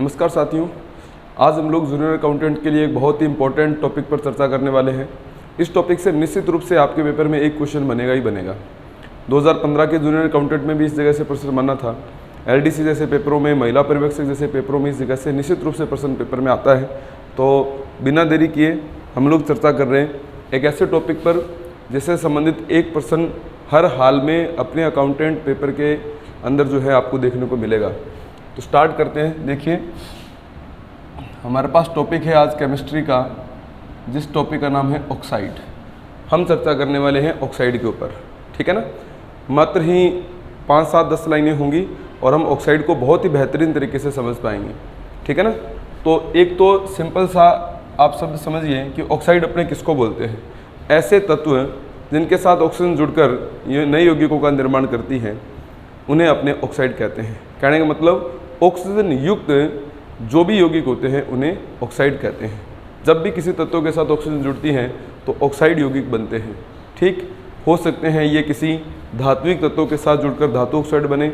नमस्कार साथियों, आज हम लोग जूनियर अकाउंटेंट के लिए एक बहुत ही इंपॉर्टेंट टॉपिक पर चर्चा करने वाले हैं। इस टॉपिक से निश्चित रूप से आपके पेपर में एक क्वेश्चन बनेगा ही बनेगा। 2015 के जूनियर अकाउंटेंट में भी इस जगह से प्रश्न बना था। एलडीसी जैसे पेपरों में, महिला पर्यवेक्षक जैसे पेपरों में इस जगह से निश्चित रूप से प्रश्न पेपर में आता है। तो बिना देरी किए हम लोग चर्चा कर रहे हैं एक ऐसे टॉपिक पर जिससे संबंधित एक प्रश्न हर हाल में अपने अकाउंटेंट पेपर के अंदर जो है आपको देखने को मिलेगा। तो स्टार्ट करते हैं। देखिए, हमारे पास टॉपिक है आज केमिस्ट्री का, जिस टॉपिक का नाम है ऑक्साइड। हम चर्चा करने वाले हैं ऑक्साइड के ऊपर, ठीक है ना। मात्र ही 5, 7, 10 लाइनें होंगी और हम ऑक्साइड को बहुत ही बेहतरीन तरीके से समझ पाएंगे, ठीक है ना। तो एक तो सिंपल सा आप शब्द समझिए कि ऑक्साइड अपने किसको बोलते हैं। ऐसे तत्व जिनके साथ ऑक्सीजन जुड़कर ये नए यौगिकों का निर्माण करती है, उन्हें अपने ऑक्साइड कहते हैं। कहने का मतलब ऑक्सीजन युक्त जो भी यौगिक होते हैं उन्हें ऑक्साइड कहते हैं। जब भी किसी तत्वों के साथ ऑक्सीजन जुड़ती है तो ऑक्साइड यौगिक बनते हैं, ठीक। हो सकते हैं ये किसी धात्विक तत्वों के साथ जुड़कर धातु ऑक्साइड बने,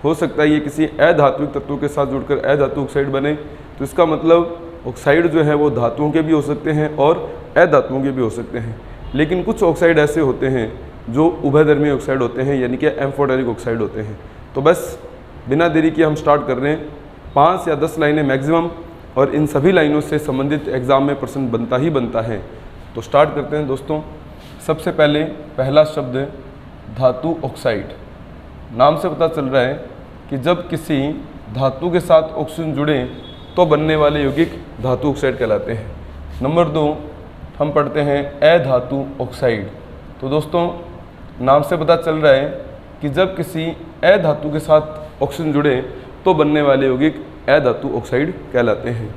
हो सकता है ये किसी अधात्विक तत्वों के साथ जुड़कर अधातु ऑक्साइड बने। तो इसका मतलब ऑक्साइड जो है वो धातुओं के भी हो सकते हैं और अधातुओं के भी हो सकते हैं। लेकिन कुछ ऑक्साइड ऐसे होते हैं जो उभयधर्मी ऑक्साइड होते हैं, यानी कि एम्फोटेरिक ऑक्साइड होते हैं। तो बस बिना देरी के हम स्टार्ट कर रहे हैं। 5 या 10 लाइनें मैक्सिमम, और इन सभी लाइनों से संबंधित एग्जाम में प्रश्न बनता ही बनता है। तो स्टार्ट करते हैं दोस्तों। सबसे पहले पहला शब्द धातु ऑक्साइड। नाम से पता चल रहा है कि जब किसी धातु के साथ ऑक्सीजन जुड़े तो बनने वाले यौगिक धातु ऑक्साइड कहलाते हैं। नंबर 2 हम पढ़ते हैं अधातु ऑक्साइड। तो दोस्तों नाम से पता चल रहा है कि जब किसी अधातु के साथ ऑक्सीजन जुड़े तो बनने वाले यौगिक अधातु ऑक्साइड कहलाते हैं।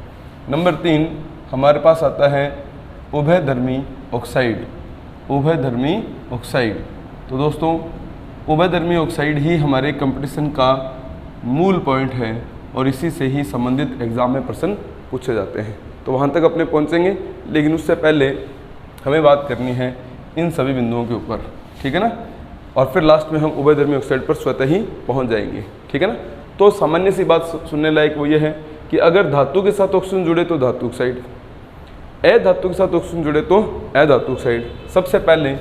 नंबर 3 हमारे पास आता है उभयधर्मी ऑक्साइड। उभयधर्मी ऑक्साइड। तो दोस्तों उभयधर्मी ऑक्साइड ही हमारे कंपटीशन का मूल पॉइंट है और इसी से ही संबंधित एग्जाम में प्रश्न पूछे जाते हैं। तो वहाँ तक अपने पहुँचेंगे, लेकिन उससे पहले हमें बात करनी है इन सभी बिंदुओं के ऊपर, ठीक है ना। और फिर लास्ट में हम उभयधर्मी ऑक्साइड पर स्वतः ही पहुंच जाएंगे, ठीक है ना। तो सामान्य सी बात सुनने लायक वो ये है कि अगर धातु के साथ ऑक्सीजन जुड़े तो धातु ऑक्साइड, अधातु के साथ ऑक्सीजन जुड़े तो अधातु ऑक्साइड। सबसे पहले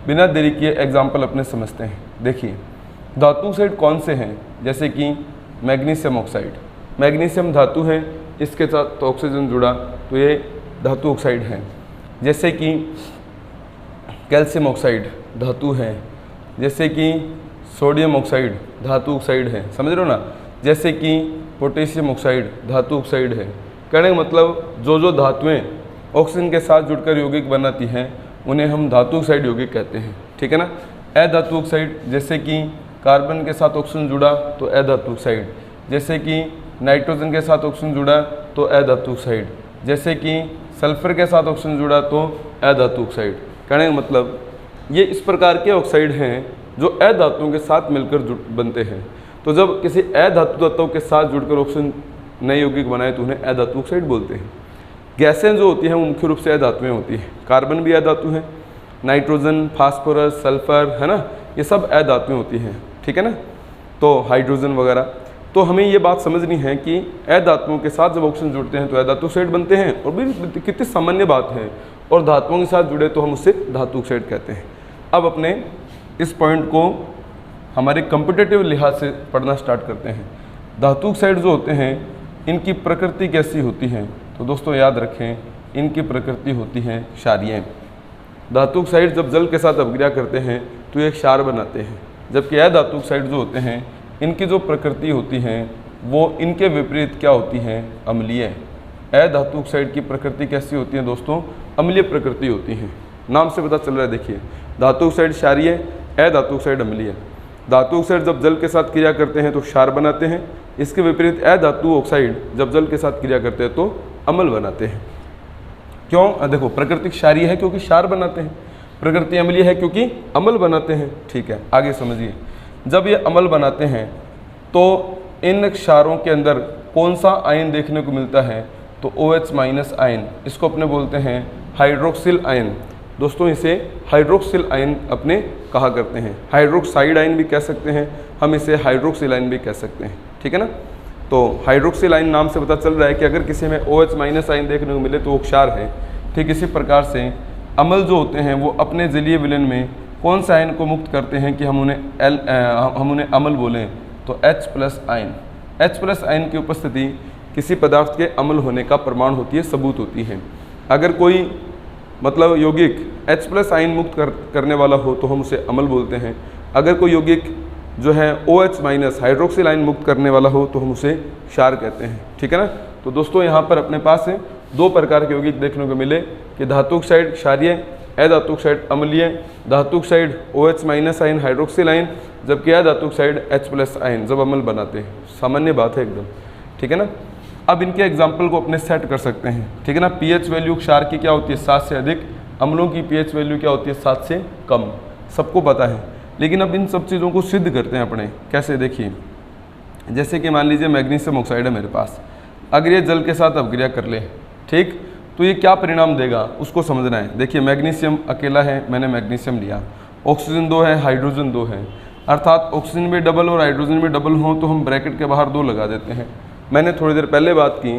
बिना देरी किए एग्जाम्पल अपने समझते हैं। देखिए, धातु ऑक्साइड कौन से हैं, जैसे कि मैग्नीशियम ऑक्साइड। मैग्नीशियम धातु है, इसके साथ तो ऑक्सीजन जुड़ा तो ये धातु ऑक्साइड है। जैसे कि कैल्शियम ऑक्साइड धातु है, जैसे कि सोडियम ऑक्साइड धातु ऑक्साइड है, समझ रहे हो ना। जैसे कि पोटेशियम ऑक्साइड धातु ऑक्साइड है। कहने का मतलब जो धातुएं ऑक्सीजन के साथ जुड़कर यौगिक बनाती हैं उन्हें हम धातु ऑक्साइड यौगिक कहते हैं, ठीक है ना। अधातु ऑक्साइड जैसे कि कार्बन के साथ ऑक्सीजन जुड़ा तो अधातु ऑक्साइड, जैसे कि नाइट्रोजन के साथ ऑक्सीजन जुड़ा तो अधातु ऑक्साइड, जैसे कि सल्फर के साथ ऑक्सीजन जुड़ा तो अधातु ऑक्साइड। कहने का मतलब ये इस प्रकार के ऑक्साइड हैं जो अधातुओं के साथ मिलकर बनते हैं। तो जब किसी अधातु तत्व के साथ जुड़कर ऑक्सीजन नए यौगिक बनाए तो उन्हें अधातु ऑक्साइड बोलते हैं। गैसें जो होती हैं वो मुख्य रूप से अधातुएं होती हैं। कार्बन भी अधातु है, नाइट्रोजन, फास्फोरस, सल्फर, है ना, ये सब अधातुएं होती हैं, ठीक है ना। तो हाइड्रोजन वगैरह। तो हमें ये बात समझनी है कि अधातुओं के साथ जब ऑक्सीजन जुड़ते हैं तो अधातु ऑक्साइड बनते हैं, और भी कितनी सामान्य बात है। और धातुओं के साथ जुड़े तो हम उससे धातु ऑक्साइड कहते हैं। अब अपने इस पॉइंट को हमारे कॉम्पिटिटिव लिहाज से पढ़ना स्टार्ट करते हैं। धातु ऑक्साइड जो होते हैं इनकी प्रकृति कैसी होती है, तो दोस्तों याद रखें इनकी प्रकृति होती है क्षारीय। धातु ऑक्साइड जब जल के साथ अपक्रिया करते हैं तो ये क्षार बनाते हैं, जबकि अधातु ऑक्साइड जो होते हैं इनकी जो प्रकृति होती है वो इनके विपरीत क्या होती है, अम्लीय। अधातु ऑक्साइड की प्रकृति कैसी होती है दोस्तों, अम्लीय प्रकृति होती है। नाम से पता चल रहा है। देखिए, धातु ऑक्साइड क्षारीय, अधातु ऑक्साइड अम्लीय। धातु ऑक्साइड जब जल के साथ क्रिया करते हैं तो क्षार बनाते हैं, इसके विपरीत अधातु ऑक्साइड जब जल के साथ क्रिया करते हैं तो अम्ल बनाते हैं। क्यों? देखो, प्रकृति क्षारीय है क्योंकि क्षार बनाते हैं, प्रकृति अम्लीय है क्योंकि अम्ल बनाते हैं, ठीक है। आगे समझिए, जब ये अम्ल बनाते हैं तो इन क्षारों के अंदर कौन सा आयन देखने को मिलता है, तो OH- आयन। इसको अपने बोलते हैं हाइड्रोक्सिल आयन। दोस्तों इसे हाइड्रोक्सिल आयन अपने कहा करते हैं। हाइड्रोक्साइड आयन भी कह सकते हैं हम, इसे हाइड्रोक्सिल आयन भी कह सकते हैं, ठीक है ना। तो हाइड्रोक्सिल आयन नाम से पता चल रहा है कि अगर किसी में OH माइनस आयन देखने को मिले तो वो क्षार है। ठीक इसी प्रकार से अम्ल जो होते हैं वो अपने जलीय विलयन में कौन सा आयन को मुक्त करते हैं कि हम उन्हें अम्ल बोलें, तो H+ आयन। H+ आयन की उपस्थिति किसी पदार्थ के अम्ल होने का प्रमाण होती है, सबूत होती है। अगर कोई मतलब यौगिक H+ आयन मुक्त करने वाला हो तो हम उसे अम्ल बोलते हैं। अगर कोई यौगिक जो है OH- हाइड्रोक्सिल आयन मुक्त करने वाला हो तो हम उसे क्षार कहते हैं। ठीक है ना। तो दोस्तों यहाँ पर अपने पास है 2 प्रकार के यौगिक देखने को मिले कि धातु ऑक्साइड क्षारीय, अधातु ऑक्साइड अम्लीय, धातु oxide OH- ion hydroxyl ion, जबकि अधातु ऑक्साइड H+ आयन जब अम्ल बनाते हैं। सामान्य बात है एकदम। ठीक है ना। अब इनके एग्जाम्पल को अपने सेट कर सकते हैं। ठीक है ना। pH वैल्यू क्षार की क्या होती है 7 से अधिक, अम्लों की pH वैल्यू क्या होती है 7 से कम, सबको पता है। लेकिन अब इन सब चीज़ों को सिद्ध करते हैं अपने, कैसे देखिए। जैसे कि मान लीजिए मैग्नीशियम ऑक्साइड है मेरे पास, अगर ये जल के साथ अपक्रिया कर ले, ठीक, तो ये क्या परिणाम देगा उसको समझना है। देखिए मैग्नीशियम अकेला है, मैंने मैग्नीशियम लिया, ऑक्सीजन 2 है, हाइड्रोजन 2 है, अर्थात ऑक्सीजन भी डबल और हाइड्रोजन भी डबल हो तो हम ब्रैकेट के बाहर 2 लगा देते हैं। मैंने थोड़ी देर पहले बात की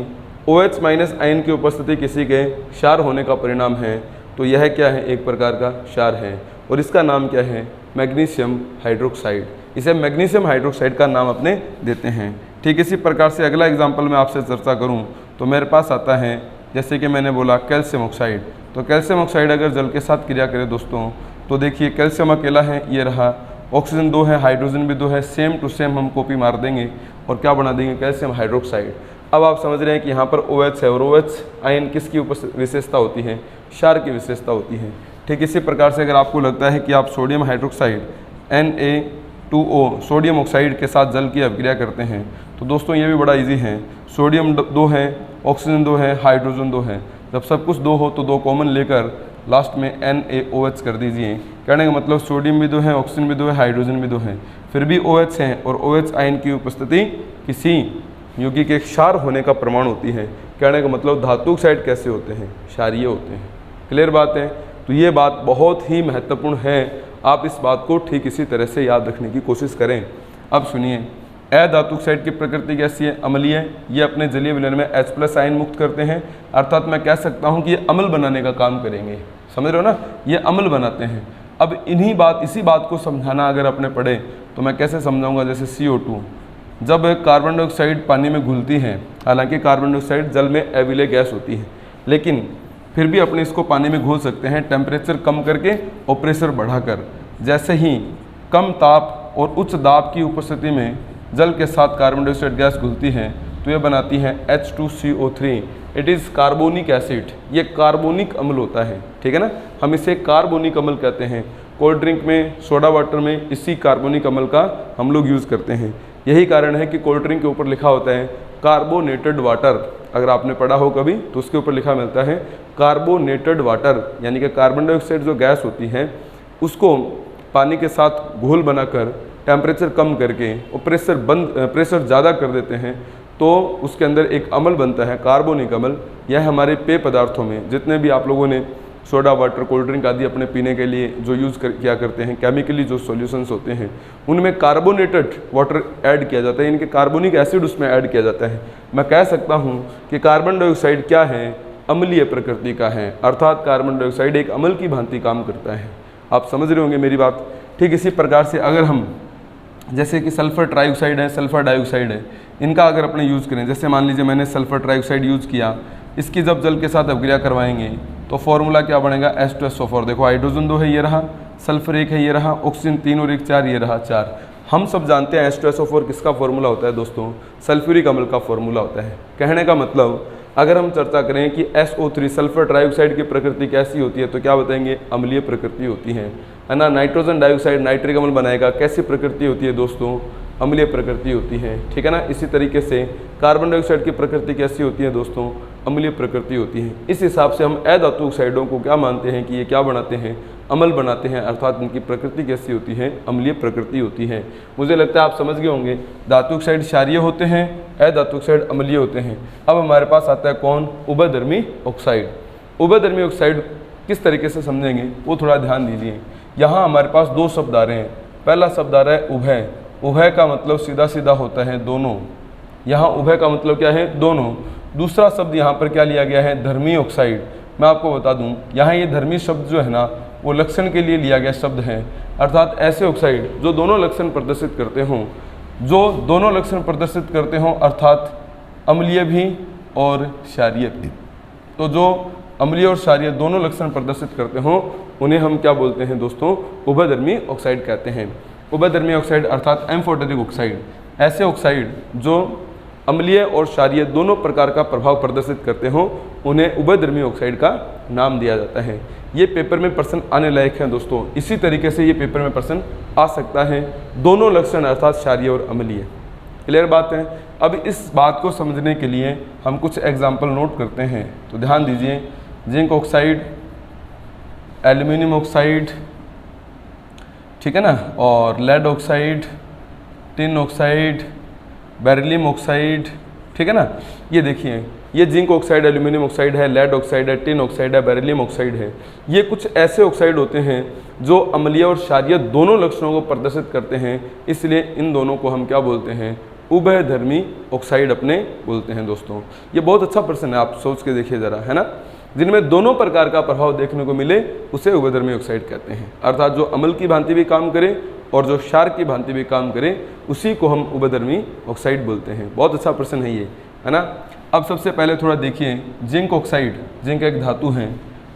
OH- आयन की उपस्थिति किसी के क्षार होने का परिणाम है, तो यह क्या है, एक प्रकार का क्षार है और इसका नाम क्या है, मैग्नीशियम हाइड्रोक्साइड। इसे मैग्नीशियम हाइड्रोक्साइड का नाम अपने देते हैं। ठीक इसी प्रकार से अगला एग्जाम्पल मैं आपसे चर्चा करूं तो मेरे पास आता है, जैसे कि मैंने बोला कैल्शियम ऑक्साइड। तो कैल्शियम ऑक्साइड अगर जल के साथ क्रिया करे दोस्तों, तो देखिए कैल्शियम अकेला है, ये रहा, ऑक्सीजन 2 है, हाइड्रोजन भी 2 है, सेम टू सेम हम कॉपी मार देंगे और क्या बना देंगे, कैल्शियम हाइड्रोक्साइड। अब आप समझ रहे हैं कि यहाँ पर OH है और OH आयन किसकी विशेषता होती है, क्षार की विशेषता होती है। ठीक इसी प्रकार से अगर आपको लगता है कि आप sodium hydroxide Na2O sodium oxide के साथ जल की अपक्रिया करते हैं, तो दोस्तों ये भी बड़ा इजी है। सोडियम 2 है, ऑक्सीजन 2 है, हाइड्रोजन 2 है, जब सब कुछ 2 हो तो 2 कॉमन लेकर लास्ट में NaOH कर दीजिए। कहने का मतलब सोडियम भी 2 है, ऑक्सीजन भी 2 है, हाइड्रोजन भी 2 है, फिर भी OH है और OH आयन की उपस्थिति किसी यौगिक के क्षार होने का प्रमाण होती है। कहने का मतलब धातु ऑक्साइड कैसे होते हैं, क्षारीय होते हैं। क्लियर बात है। तो ये बात बहुत ही महत्वपूर्ण है, आप इस बात को ठीक इसी तरह से याद रखने की कोशिश करें। अब सुनिए, अधातु ऑक्साइड की प्रकृति कैसी है, अम्लीय। ये अपने जलीय विलयन में H+ आयन मुक्त करते हैं, अर्थात मैं कह सकता हूँ कि ये अम्ल बनाने का काम करेंगे। समझ रहे हो ना, ये अम्ल बनाते हैं। अब इसी बात को समझाना अगर अपने पढ़े तो मैं कैसे समझाऊंगा, जैसे CO2 जब कार्बन डाइऑक्साइड पानी में घुलती है, हालांकि कार्बन डाइऑक्साइड जल में अविलेय गैस होती है, लेकिन फिर भी अपने इसको पानी में घोल सकते हैं टेम्परेचर कम करके और प्रेशर बढ़ाकर। जैसे ही कम ताप और उच्च दाब की उपस्थिति में जल के साथ कार्बन डाइऑक्साइड गैस घुलती है तो ये बनाती है H2CO3। It is carbonic acid, ये कार्बोनिक अम्ल होता है। ठीक है ना, हम इसे कार्बोनिक अम्ल कहते हैं। कोल्ड ड्रिंक में, सोडा वाटर में इसी कार्बोनिक अम्ल का हम लोग यूज़ करते हैं। यही कारण है कि कोल्ड ड्रिंक के ऊपर लिखा होता है कार्बोनेटेड वाटर। अगर आपने पढ़ा हो कभी तो उसके ऊपर लिखा मिलता है कार्बोनेटेड वाटर, यानी कि कार्बन डाइऑक्साइड जो गैस होती है उसको पानी के साथ घोल बनाकर टेम्परेचर कम करके और प्रेशर ज़्यादा कर देते हैं तो उसके अंदर एक अम्ल बनता है कार्बोनिक अम्ल। यह हमारे पेय पदार्थों में जितने भी आप लोगों ने सोडा वाटर, कोल्ड ड्रिंक आदि अपने पीने के लिए जो किया करते हैं, केमिकली जो सॉल्यूशंस होते हैं उनमें कार्बोनेटेड वाटर ऐड किया जाता है, इनके कार्बोनिक एसिड उसमें ऐड किया जाता है। मैं कह सकता हूँ कि कार्बन डाइऑक्साइड क्या है, अम्लीय प्रकृति का है, अर्थात कार्बन डाइऑक्साइड एक अम्ल की भांति काम करता है। आप समझ रहे होंगे मेरी बात। ठीक इसी प्रकार से अगर हम जैसे कि सल्फर ट्राइऑक्साइड है, सल्फर डाइऑक्साइड है, इनका अगर अपने यूज़ करें, जैसे मान लीजिए मैंने सल्फर ट्राइऑक्साइड यूज़ किया, इसकी जब जल के साथ अपक्रिया करवाएंगे तो फॉर्मूला क्या बनेगा, H2SO4। देखो हाइड्रोजन 2 है, ये रहा, सल्फर 1 है, ये रहा, ऑक्सीजन 3 और 1 4, ये रहा 4। हम सब जानते हैं H2SO4 किसका फॉर्मूला होता है दोस्तों, सल्फ्यूरिक अम्ल का फॉर्मूला होता है। कहने का मतलब अगर हम चर्चा करें कि SO3 सल्फर ट्राइऑक्साइड की प्रकृति कैसी होती है तो क्या बताएंगे, अम्लीय प्रकृति होती है ना। नाइट्रोजन डाइऑक्साइड नाइट्रिक अम्ल बनाएगा, कैसी प्रकृति होती है दोस्तों, अम्लीय प्रकृति होती है। ठीक है ना। इसी तरीके से कार्बन डाइऑक्साइड की प्रकृति कैसी होती है दोस्तों, अम्लीय प्रकृति होती है। इस हिसाब से हम अधातु ऑक्साइडों को क्या मानते हैं कि ये क्या बनाते हैं, अम्ल बनाते हैं, अर्थात इनकी प्रकृति कैसी होती है, अम्लीय प्रकृति होती है। मुझे लगता है आप समझ गए होंगे। धातु ऑक्साइड क्षारीय होते हैं, अधातु ऑक्साइड अम्लीय होते हैं। अब हमारे पास आता है कौन, उभयधर्मी ऑक्साइड। उभयधर्मी ऑक्साइड किस तरीके से समझेंगे वो थोड़ा ध्यान दीजिए। यहाँ हमारे पास 2 शब्द आ रहे हैं। पहला शब्द आ रहा है उभय। उभय का मतलब सीधा सीधा होता है दोनों, यहाँ उभय का मतलब क्या है, दोनों। दूसरा शब्द यहाँ पर क्या लिया गया है, धर्मी ऑक्साइड। मैं आपको बता दूं, यहाँ ये धर्मी शब्द जो है ना वो लक्षण के लिए लिया गया शब्द है, अर्थात ऐसे ऑक्साइड जो दोनों लक्षण प्रदर्शित करते हों, अर्थात अम्लीय भी और क्षारीय भी। तो जो अम्लीय और क्षारीय दोनों लक्षण प्रदर्शित करते हों उन्हें हम क्या बोलते हैं दोस्तों, उभयधर्मी ऑक्साइड कहते हैं। उभयधर्मी ऑक्साइड अर्थात एम्फोटेरिक ऑक्साइड, ऐसे ऑक्साइड जो अम्लीय और क्षारीय दोनों प्रकार का प्रभाव प्रदर्शित करते हों उन्हें उभयधर्मी ऑक्साइड का नाम दिया जाता है। ये पेपर में प्रश्न आने लायक हैं दोस्तों, इसी तरीके से ये पेपर में प्रश्न आ सकता है, दोनों लक्षण अर्थात क्षारीय और अम्लीय। क्लियर बात है। अब इस बात को समझने के लिए हम कुछ एग्जाम्पल नोट करते हैं, तो ध्यान दीजिए। जिंक ऑक्साइड, एल्यूमिनियम ऑक्साइड, ठीक है ना, और lead oxide, tin oxide, beryllium oxide, ठीक है ना। ये देखिए, ये जिंक ऑक्साइड, एल्यूमिनियम ऑक्साइड है, लेड ऑक्साइड है, टिन ऑक्साइड है, बेरिलियम ऑक्साइड है। ये कुछ ऐसे ऑक्साइड होते हैं जो अम्लीय और क्षारीय दोनों लक्षणों को प्रदर्शित करते हैं, इसलिए इन दोनों को हम क्या बोलते हैं, उभयधर्मी ऑक्साइड अपने बोलते हैं दोस्तों। ये बहुत अच्छा प्रश्न है, आप सोच के देखिए जरा, है ना। जिनमें दोनों प्रकार का प्रभाव देखने को मिले उसे उभयधर्मी ऑक्साइड कहते हैं, अर्थात जो अम्ल की भांति भी काम करे और जो क्षार की भांति भी काम करे उसी को हम उभयधर्मी ऑक्साइड बोलते हैं। बहुत अच्छा प्रश्न है ये, है ना। अब सबसे पहले थोड़ा देखिए, जिंक ऑक्साइड, जिंक एक धातु है,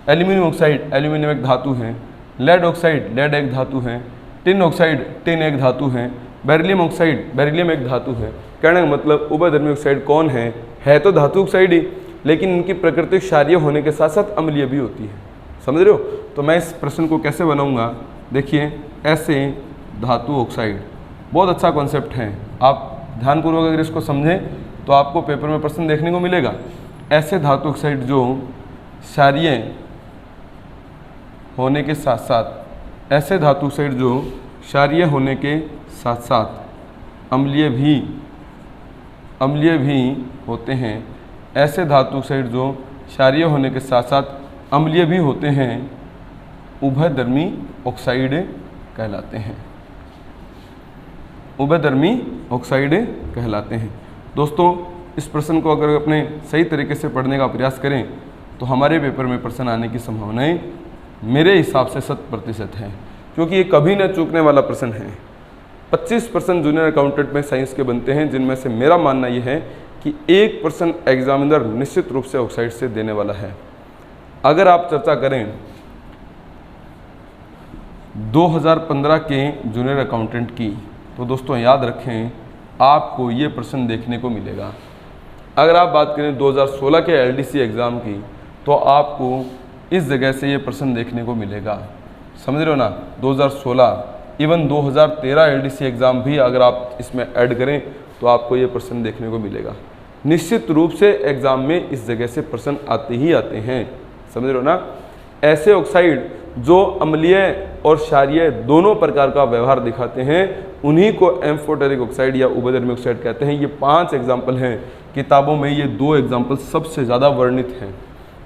एल्यूमिनियम ऑक्साइड, एल्यूमिनियम एक धातु है, लेड ऑक्साइड, लेड एक धातु है, टिन ऑक्साइड, टिन एक धातु है, बेरिलियम ऑक्साइड, बेरिलियम एक धातु है। कहने का मतलब उभयधर्मी ऑक्साइड कौन है तो धातु ऑक्साइड ही, लेकिन इनकी प्रकृति क्षारीय होने के साथ साथ अम्लीय भी होती है, समझ रहे हो। तो मैं इस प्रश्न को कैसे बनाऊंगा, देखिए, ऐसे धातु ऑक्साइड, बहुत अच्छा कॉन्सेप्ट है, आप ध्यानपूर्वक अगर इसको समझें तो आपको पेपर में प्रश्न देखने को मिलेगा। ऐसे धातु ऑक्साइड जो क्षारीय होने के साथ साथ, ऐसे धातु ऑक्साइड जो क्षारीय होने के साथ साथ अम्लीय भी होते हैं, ऐसे धातु ऑक्साइड जो क्षारीय होने के साथ साथ अम्लीय भी होते हैं, उभयधर्मी ऑक्साइड कहलाते हैं, उभयधर्मी ऑक्साइड कहलाते हैं। दोस्तों, इस प्रश्न को अगर अपने सही तरीके से पढ़ने का प्रयास करें तो हमारे पेपर में प्रश्न आने की संभावनाएं मेरे हिसाब से 100% है, क्योंकि ये कभी न चूकने वाला प्रश्न है। 25% जूनियर अकाउंटेंट में साइंस के बनते हैं, जिनमें से मेरा मानना ये है कि 1% एग्जामिनर निश्चित रूप से ऑक्साइड से देने वाला है। अगर आप चर्चा करें 2015 के जूनियर अकाउंटेंट की, तो दोस्तों याद रखें आपको ये प्रश्न देखने को मिलेगा। अगर आप बात करें 2016 के एलडीसी एग्ज़ाम की, तो आपको इस जगह से ये प्रश्न देखने को मिलेगा, समझ रहे हो ना। 2016, इवन 2013 एलडीसी एग्ज़ाम भी अगर आप इसमें ऐड करें तो आपको ये प्रश्न देखने को मिलेगा। निश्चित रूप से एग्ज़ाम में इस जगह से प्रश्न आते ही आते हैं, समझ रहे हो ना। ऐसे ऑक्साइड जो अम्लीय और क्षारीय दोनों प्रकार का व्यवहार दिखाते हैं उन्हीं को एम्फोटेरिक ऑक्साइड या उभयधर्मी ऑक्साइड कहते हैं। ये 5 एग्जाम्पल हैं, किताबों में ये 2 एग्जाम्पल सबसे ज़्यादा वर्णित हैं,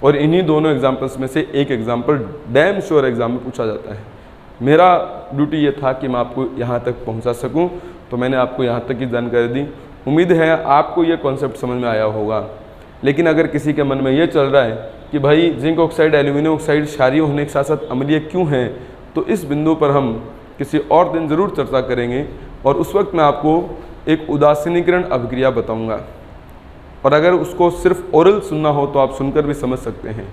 और इन्हीं दोनों एग्जाम्पल्स में से एक एग्जाम्पल डैम श्योर एग्जाम में पूछा जाता है। मेरा ड्यूटी ये था कि मैं आपको यहाँ तक पहुँचा सकूँ, तो मैंने आपको यहाँ तक की जानकारी दी। उम्मीद है आपको ये कॉन्सेप्ट समझ में आया होगा। लेकिन अगर किसी के मन में ये चल रहा है कि भाई जिंक ऑक्साइड, एल्यूमिनियम ऑक्साइड क्षारीय होने के साथ साथ अम्लीय क्यों हैं, तो इस बिंदु पर हम किसी और दिन ज़रूर चर्चा करेंगे, और उस वक्त मैं आपको एक उदासीनीकरण अभिक्रिया बताऊंगा, और अगर उसको सिर्फ ओरल सुनना हो तो आप सुनकर भी समझ सकते हैं।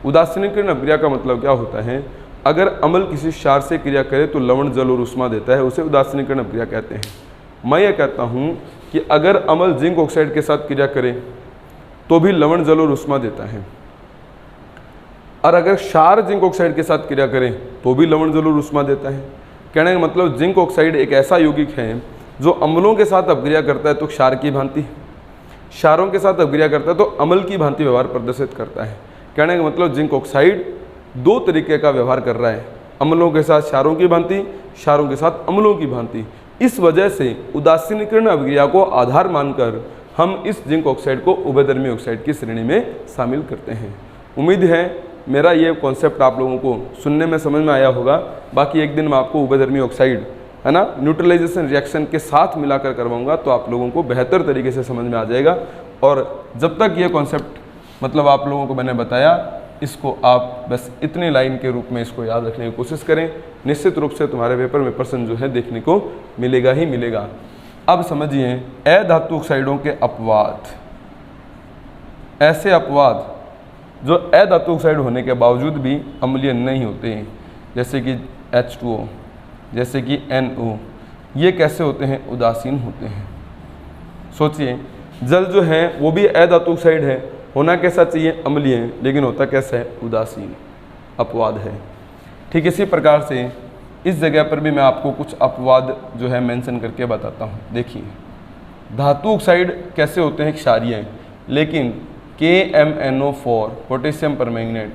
उदासीनीकरण अभिक्रिया का मतलब क्या होता है, अगर अम्ल किसी क्षार से क्रिया करे तो लवण, जल और ऊष्मा देता है, उसे उदासीनीकरण अभिक्रिया कहते हैं। मैं ये कहता हूँ कि अगर अम्ल जिंक ऑक्साइड के साथ क्रिया करे तो भी लवण, जल और ऊष्मा देता है, और अगर क्षार जिंक ऑक्साइड के साथ क्रिया करें तो भी लवण, जल और ऊष्मा देता है। कहने का मतलब जिंक ऑक्साइड एक ऐसा यौगिक है जो अम्लों के साथ अपक्रिया करता है तो क्षार की भांति, क्षारों के साथ अपक्रिया करता है तो अम्ल की भांति व्यवहार प्रदर्शित करता है। कहने का मतलब जिंक ऑक्साइड 2 तरीके का व्यवहार कर रहा है, अम्लों के साथ क्षारों की भांति, क्षारों के साथ अम्लों की भांति। इस वजह से उदासीनीकरण अभिक्रिया को आधार मानकर हम इस जिंक ऑक्साइड को उभयधर्मी ऑक्साइड की श्रेणी में शामिल करते हैं। उम्मीद है मेरा ये कॉन्सेप्ट आप लोगों को सुनने में समझ में आया होगा। बाकी एक दिन मैं आपको उभयधर्मी ऑक्साइड, है ना, न्यूट्रलाइजेशन रिएक्शन के साथ मिलाकर करवाऊंगा तो आप लोगों को बेहतर तरीके से समझ में आ जाएगा। और जब तक ये कॉन्सेप्ट मतलब आप लोगों को मैंने बताया, इसको आप बस इतनी लाइन के रूप में इसको याद रखने की कोशिश करें, निश्चित रूप से तुम्हारे पेपर में प्रश्न जो है देखने को मिलेगा ही मिलेगा। अब समझिए अधातु ऑक्साइडों के अपवाद, ऐसे अपवाद जो अधातु ऑक्साइड होने के बावजूद भी अम्लीय नहीं होते हैं, जैसे कि H2O, जैसे कि NO, ये कैसे होते हैं? उदासीन होते हैं। सोचिए जल जो है वो भी अधातु ऑक्साइड है, होना कैसा चाहिए? अम्लीय है, लेकिन होता कैसा है? उदासीन। अपवाद है। ठीक इसी प्रकार से इस जगह पर भी मैं आपको कुछ अपवाद जो है मेंशन करके बताता हूँ। देखिए धातु ऑक्साइड कैसे होते हैं? क्षारीय, लेकिन KMNO4 potassium permanganate,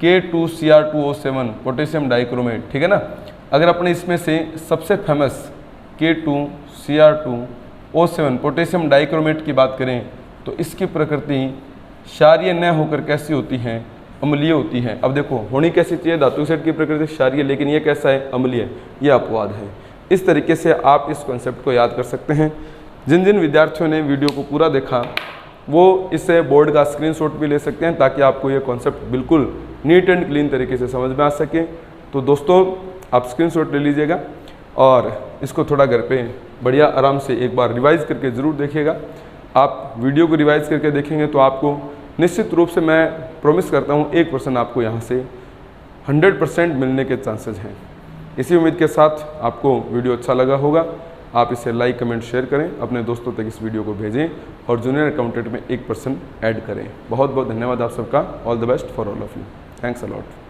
K2Cr2O7 potassium dichromate, ठीक है ना। अगर अपने इसमें से सबसे फेमस K2Cr2O7 पोटेशियम डाइक्रोमेट की बात करें तो इसकी प्रकृति क्षारीय न होकर कैसी होती है? अम्लीय होती है। अब देखो होनी कैसी चाहिए? धातु ऑक्साइड की प्रकृति क्षारीय, लेकिन ये कैसा है? अम्लीय। यह अपवाद है। इस तरीके से आप इस कॉन्सेप्ट को याद कर सकते हैं। जिन जिन विद्यार्थियों ने वीडियो को पूरा देखा वो इससे बोर्ड का स्क्रीनशॉट भी ले सकते हैं, ताकि आपको ये कॉन्सेप्ट बिल्कुल नीट एंड क्लीन तरीके से समझ में आ सके। तो दोस्तों आप स्क्रीनशॉट ले लीजिएगा और इसको थोड़ा घर पे बढ़िया आराम से एक बार रिवाइज़ करके ज़रूर देखिएगा। आप वीडियो को रिवाइज़ करके देखेंगे तो आपको निश्चित रूप से मैं प्रॉमिस करता हूँ 1% आपको यहाँ से 100% मिलने के चांसेस हैं। इसी उम्मीद के साथ आपको वीडियो अच्छा लगा होगा। आप इसे लाइक कमेंट शेयर करें, अपने दोस्तों तक इस वीडियो को भेजें और जूनियर अकाउंटेंट में 1% ऐड करें। बहुत बहुत धन्यवाद आप सबका। All the best for all of you. Thanks a lot.